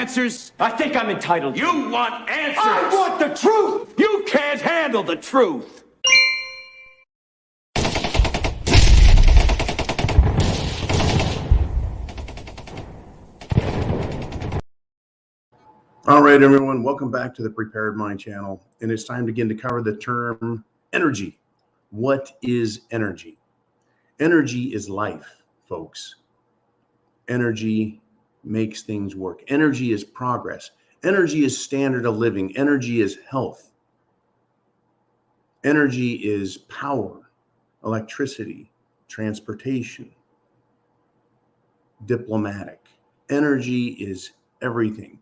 answers? I think I'm entitled. You want answers! I want the truth! You can't handle the truth! All right, everyone, welcome back to the Prepared Mind channel. And it's time again to cover the term energy. What is energy? Energy is life, folks. Energy makes things work. Energy is progress. Energy is standard of living. Energy is health. Energy is power, electricity, transportation, diplomatic. Energy is everything.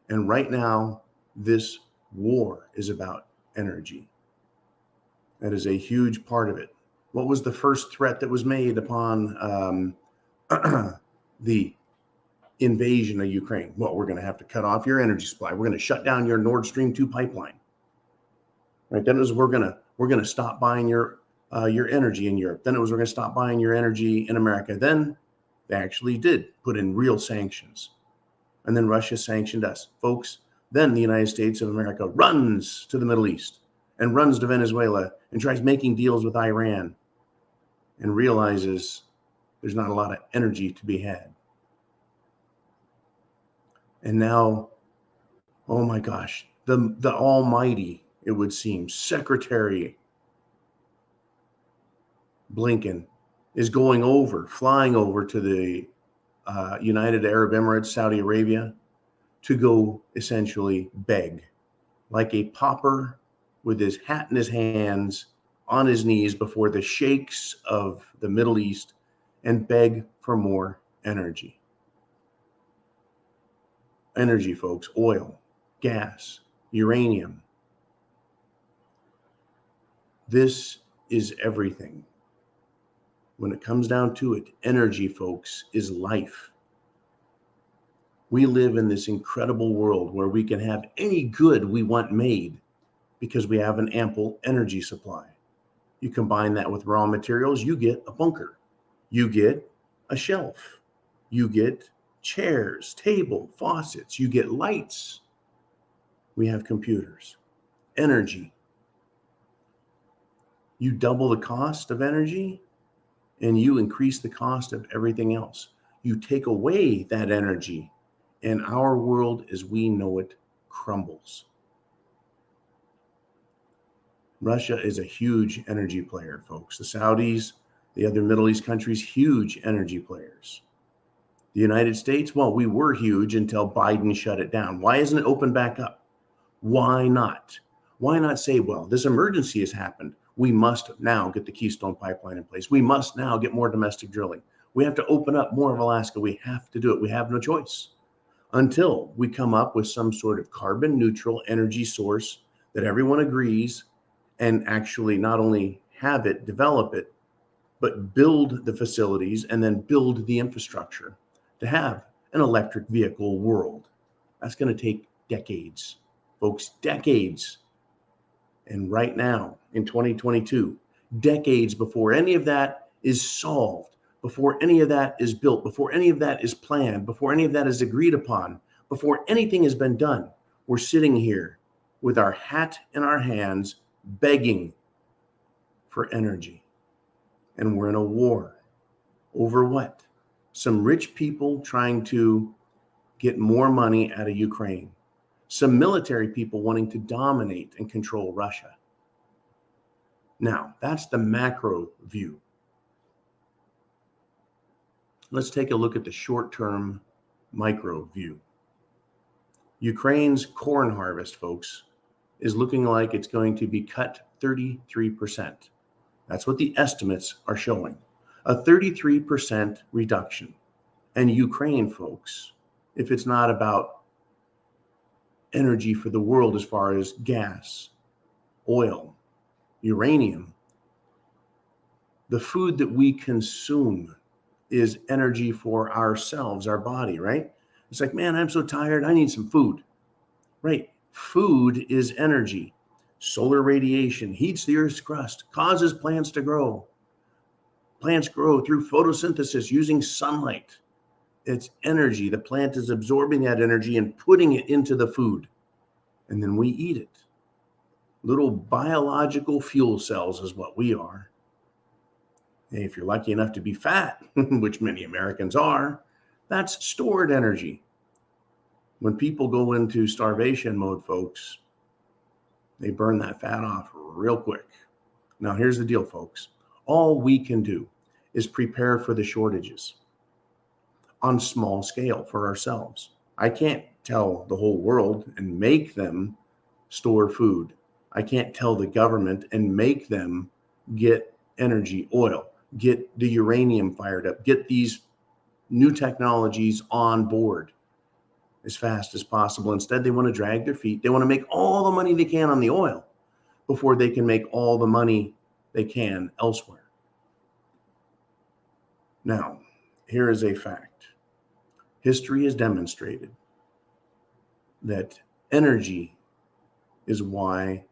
And right now, this war is about energy. That is a huge part of it. What was the first threat that was made upon the invasion of Ukraine? Well, we're going to have to cut off your energy supply. We're going to shut down your Nord Stream 2 pipeline. Right? Then it was we're going to stop buying your energy in Europe. Then it was we're going to stop buying your energy in America. Then they actually did put in real sanctions. And then Russia sanctioned us, folks. Then the United States of America runs to the Middle East and runs to Venezuela and tries making deals with Iran and realizes there's not a lot of energy to be had. And now, oh my gosh, the almighty, it would seem, Secretary Blinken is flying over to the United Arab Emirates, Saudi Arabia, to go essentially beg, like a pauper with his hat in his hands, on his knees before the sheikhs of the Middle East, and beg for more energy. Energy, folks, oil, gas, uranium. This is everything. When it comes down to it, energy, folks, is life. We live in this incredible world where we can have any good we want made because we have an ample energy supply. You combine that with raw materials, you get a bunker. You get a shelf. You get chairs, table, faucets. You get lights. We have computers. Energy. You double the cost of energy, and you increase the cost of everything else. You take away that energy, and our world as we know it crumbles. Russia is a huge energy player, folks. The Saudis, the other Middle East countries, huge energy players. The United States, well, we were huge until Biden shut it down. Why isn't it open back up? Why not? Why not say, well, this emergency has happened. We must now get the Keystone Pipeline in place. We must now get more domestic drilling. We have to open up more of Alaska. We have to do it. We have no choice until we come up with some sort of carbon neutral energy source that everyone agrees and actually not only have it, develop it, but build the facilities and then build the infrastructure to have an electric vehicle world. That's going to take decades, folks, decades. And right now, in 2022, decades before any of that is solved, before any of that is built, before any of that is planned, before any of that is agreed upon, before anything has been done, we're sitting here with our hat in our hands, begging for energy. And we're in a war. Over what? Some rich people trying to get more money out of Ukraine. Some military people wanting to dominate and control Russia. Now, that's the macro view. Let's take a look at the short-term micro view. Ukraine's corn harvest, folks, is looking like it's going to be cut 33%. That's what the estimates are showing. A 33% reduction. And Ukraine, folks, if it's not about energy for the world as far as gas, oil, uranium, the food that we consume is energy for ourselves, our body, right? It's like, man, I'm so tired. I need some food, right? Food is energy. Solar radiation heats the Earth's crust, causes plants to grow. Plants grow through photosynthesis using sunlight. It's energy. The plant is absorbing that energy and putting it into the food. And then we eat it. Little biological fuel cells is what we are. And if you're lucky enough to be fat, which many Americans are, that's stored energy. When people go into starvation mode, folks, they burn that fat off real quick. Now, here's the deal, folks. All we can do is prepare for the shortages on small scale for ourselves. I can't tell the whole world and make them store food. I can't tell the government and make them get energy, oil, get the uranium fired up, get these new technologies on board as fast as possible. Instead, they want to drag their feet. They want to make all the money they can on the oil before they can make all the money they can elsewhere. Now, here is a fact. History has demonstrated that energy is why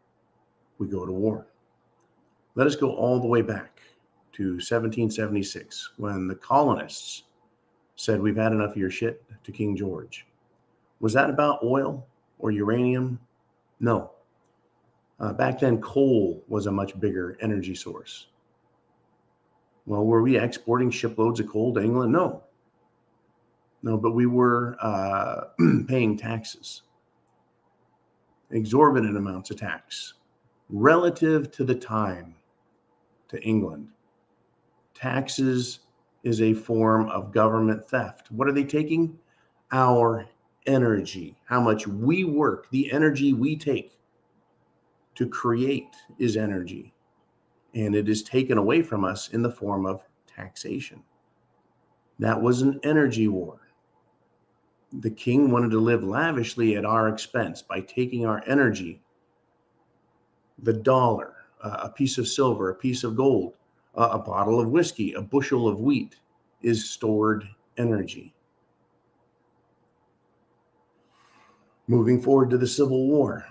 we go to war. Let us go all the way back to 1776 when the colonists said, "We've had enough of your shit," to King George. Was that about oil or uranium? No. Back then, coal was a much bigger energy source. Well, were we exporting shiploads of coal to England? No. No, but we were paying taxes, exorbitant amounts of tax relative to the time to England. Taxes is a form of government theft. What are they taking? Our energy, how much we work, the energy we take to create is energy. And it is taken away from us in the form of taxation. That was an energy war. The king wanted to live lavishly at our expense by taking our energy, the dollar, a piece of silver, a piece of gold, a bottle of whiskey, a bushel of wheat is stored energy. Moving forward to the Civil War.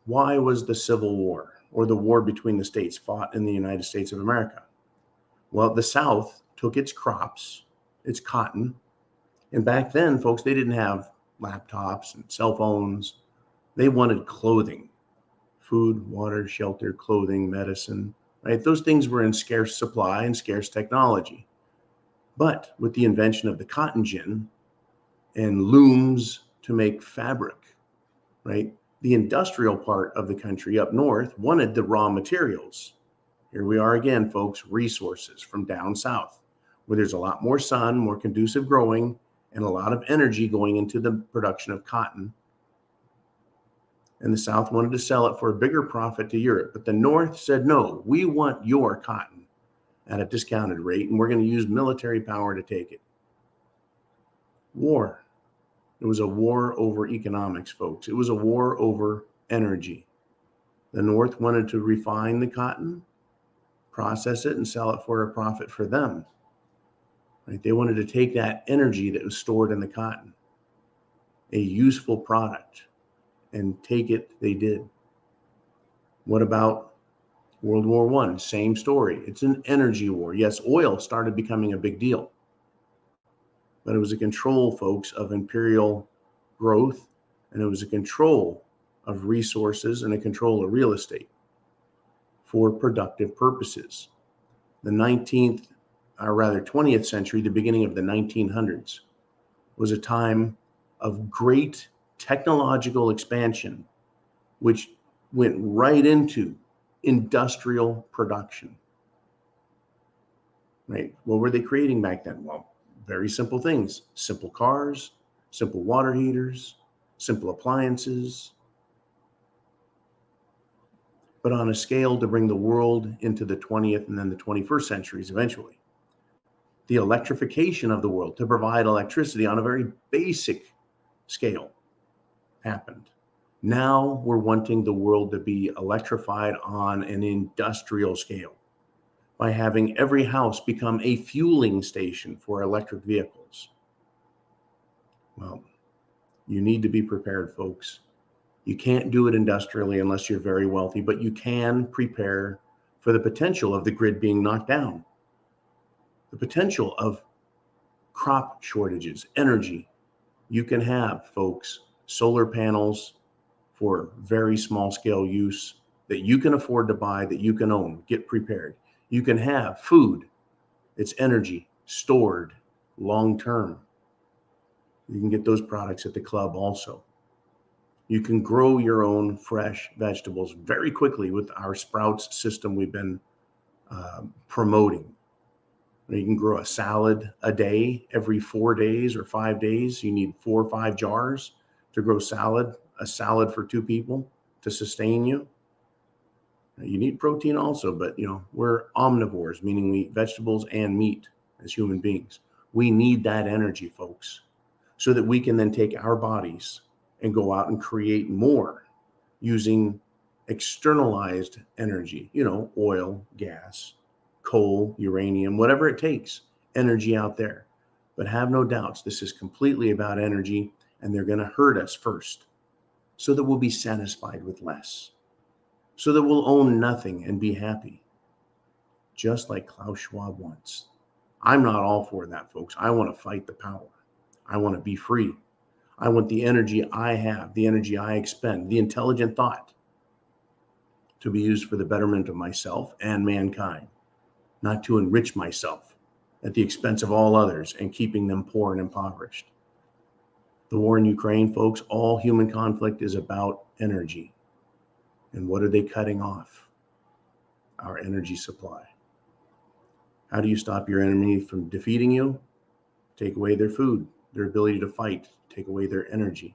Why was the Civil War or the war between the states fought in the United States of America? Well, the South took its crops, its cotton, and back then, folks, they didn't have laptops and cell phones. They wanted clothing, food, water, shelter, clothing, medicine, right? Those things were in scarce supply and scarce technology. But with the invention of the cotton gin and looms to make fabric, right? The industrial part of the country up north wanted the raw materials. Here we are again, folks, resources from down south, where there's a lot more sun, more conducive growing, and a lot of energy going into the production of cotton. And the South wanted to sell it for a bigger profit to Europe. But the North said, no, we want your cotton at a discounted rate, and we're going to use military power to take it. War. It was a war over economics, folks. It was a war over energy. The North wanted to refine the cotton, process it, and sell it for a profit for them. Right? They wanted to take that energy that was stored in the cotton, a useful product, and take it. They did. What about World War I? Same story. It's an energy war. Yes, oil started becoming a big deal, but it was a control, folks, of imperial growth, and it was a control of resources and a control of real estate for productive purposes. The 20th century, the beginning of the 1900s, was a time of great technological expansion, which went right into industrial production. Right? What were they creating back then? Well, very simple things: simple cars, simple water heaters, simple appliances, but on a scale to bring the world into the 20th and then the 21st centuries eventually. The electrification of the world to provide electricity on a very basic scale happened. Now we're wanting the world to be electrified on an industrial scale by having every house become a fueling station for electric vehicles. Well, you need to be prepared, folks. You can't do it industrially unless you're very wealthy, but you can prepare for the potential of the grid being knocked down, the potential of crop shortages, energy. You can have, folks, solar panels for very small scale use that you can afford to buy, that you can own. Get prepared. You can have food. It's energy stored long term. You can get those products at the club also. You can grow your own fresh vegetables very quickly with our Sprouts system we've been promoting. You can grow a salad a day every 4 days or 5 days. You need 4 or 5 jars to grow a salad for 2 people to sustain you. You need protein also, but we're omnivores, meaning we eat vegetables and meat as human beings. We need that energy, folks, so that we can then take our bodies and go out and create more using externalized energy, oil, gas, coal, uranium, whatever it takes, energy out there. But have no doubts, this is completely about energy, and they're going to hurt us first so that we'll be satisfied with less, so that we'll own nothing and be happy, just like Klaus Schwab wants. I'm not all for that, folks. I want to fight the power. I want to be free. I want the energy I have, the energy I expend, the intelligent thought to be used for the betterment of myself and mankind, not to enrich myself at the expense of all others and keeping them poor and impoverished. The war in Ukraine, folks, all human conflict is about energy. And what are they cutting off? Our energy supply. How do you stop your enemy from defeating you? Take away their food, their ability to fight, take away their energy.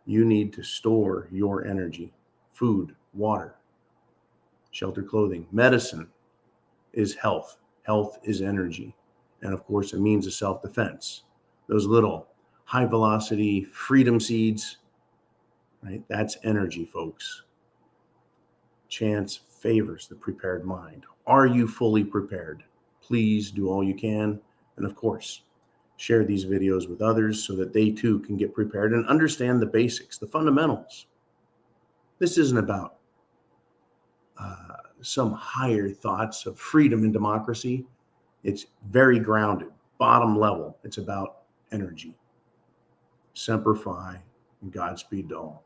You need to store your energy. Food, water, shelter, clothing. Medicine is health. Health is energy. And of course, a means of self-defense. Those little high velocity freedom seeds, right? That's energy, folks. Chance favors the prepared mind. Are you fully prepared? Please do all you can. And of course, share these videos with others so that they too can get prepared and understand the basics, the fundamentals. This isn't about some higher thoughts of freedom and democracy. It's very grounded, bottom level. It's about energy. Semper Fi, and Godspeed to all.